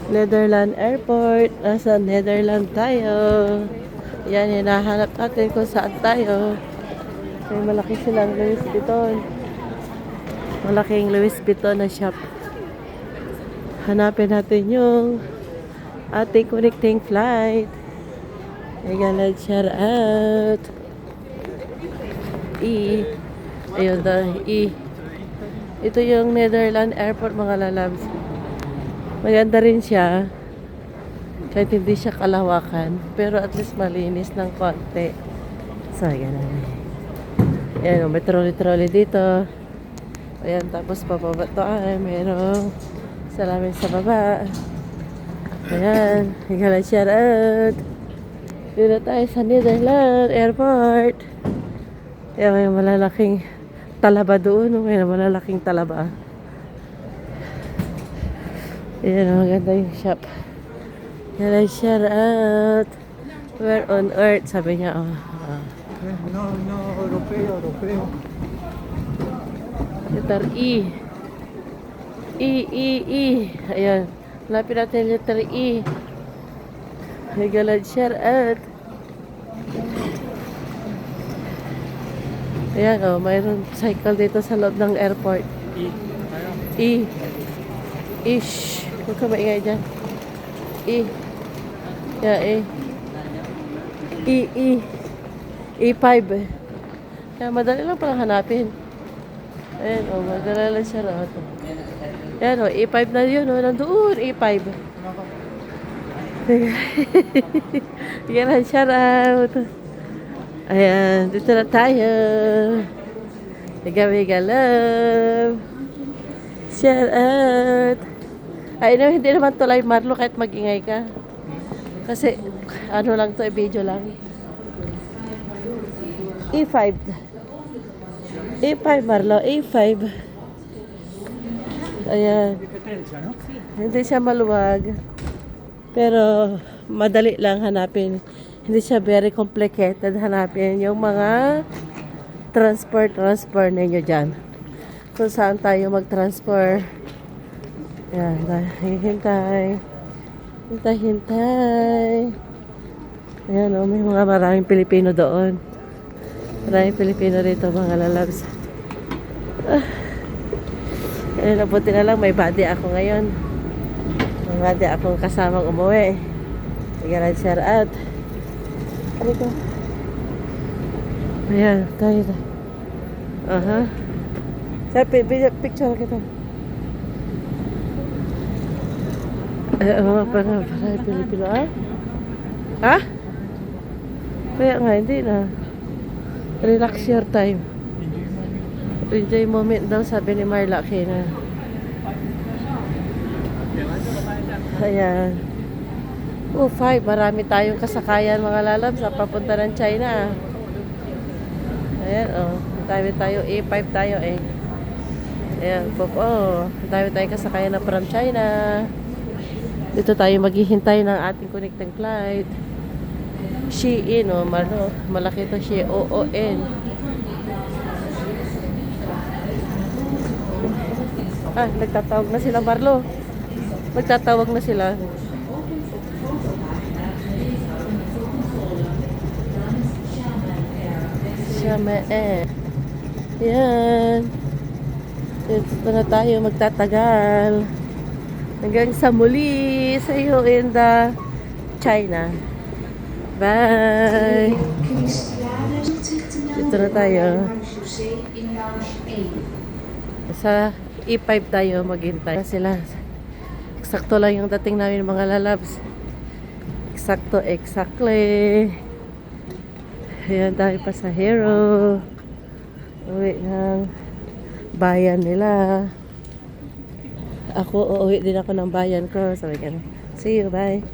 Netherlands Airport. Nasa Netherlands tayo. Yan, hinahanap natin kung saan tayo. May malaki silang Louis Vuitton. Malaking Louis Vuitton na shop. Hanapin natin yung ating connecting flight. Ayan, let's share out. Ayun daw, Ito yung Netherlands Airport, mga lalabs. Maganda rin siya. Kahit hindi siya kalawakan. Pero at least malinis ng konti. So, ayan na. Ayan, may trolley-trolley dito. Ayan, tapos pababa to ay mayroong salamin sa baba. Ayan, higala shout out. Dito tayo sa Netherlands Airport. Ayan, may malalaking talaba doon. May malalaking talaba. Ayan, maganda yung shop. Higala shout out. Where on earth? Sabi niya, No, europeo. letter E. E. Ayan. Lapit natin letter E. Higala shout out. Ayan, mayroon cycle dito sa loob ng airport. E. Ish. Huwag ka maingay dyan. E. Yeah, E5. Kaya madali lang palang hanapin. Ayan, madali lang siya rahat. Ayan, E5 na yun. Nandoon, E5. Ayan, shout out. Ayan, dito na tayo. Mega love. Shout out. Ay, no, hindi naman tulay Marlo kahit magingay ka. Kasi, ano lang to, video lang. E5. E5, Marlo. E5. Ayan. Hindi siya maluwag. Pero, madali lang hanapin. Hindi siya very complicated hanapin yung mga transfer ninyo dyan. Kung saan tayo mag-transfer. Ayan, hintay. Ayan, may mga maraming Pilipino doon. Maraming Pilipino rito, mga lalabs. Ayan, nabuti na lang, may buddy ako ngayon. May buddy akong kasamang umuwi. Ayan, share out. Ano ito? Ayan, tayo. Sabi, picture kita. Para Pilipino, Ha? Kaya nga, hindi na. Relax your time. Enjoy moment daw, sabi ni Marla Kina. Ayan. 5. Marami tayong kasakayan, mga lalabs, sa papunta ng China. Ayan, dami tayo, A5 tayo Ayan, dami tayong kasakayan na from China. Dito tayo maghihintay ng ating connecting flight. Shein, malaki ito, Shein. Nagtatawag na sila, Marlo. Nagtatawag na sila. Yan. Dito na tayo magtatagal. Hanggang sa muli sa iyo in the China. Bye. Dito na tayo. Sa E5 tayo maghintay. Sila. Eksakto lang yung dating namin, mga lalabs. Exactly. Ayan, tayo pasahero. Uwi ng bayan nila. Ako, uuwi din ako ng bayan ko. Sabi ka na. See you, bye.